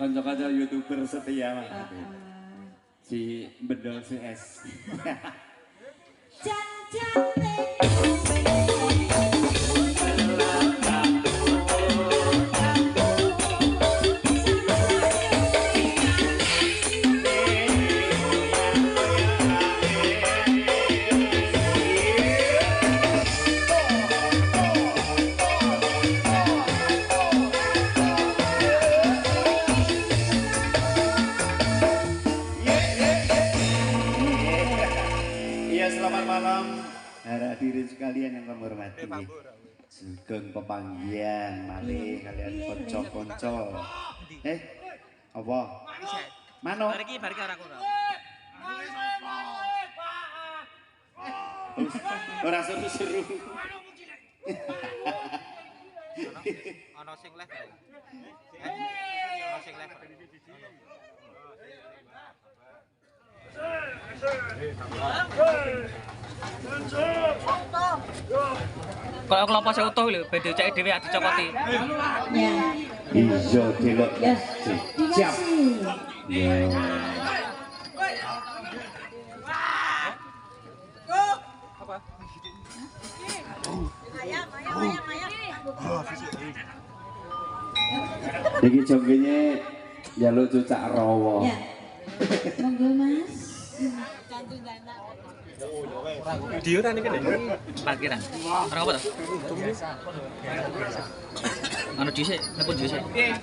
kanca-kanca YouTuber setia Mas. Si Bedol CS. Selamat malam hadirin sekalian yang kami hormati. Sugeng pepanggian malih kalian konco-konco. Apa? Mano? Iki bar iki ora kono. Ora seru-seru. Ana sing live. Ana sing live. Kalau kelompok saya utuh lho, beda cek dhewe ati cokoti. Ya. Iya, delok. Siap. Ya. Apa? Ayam. Iki joggenya jaluk cucak rawa. Ya. Monggo Mas. Video kan iki parkiran. Ora apa to? Anu dhisik, nepun dhisik. Ya.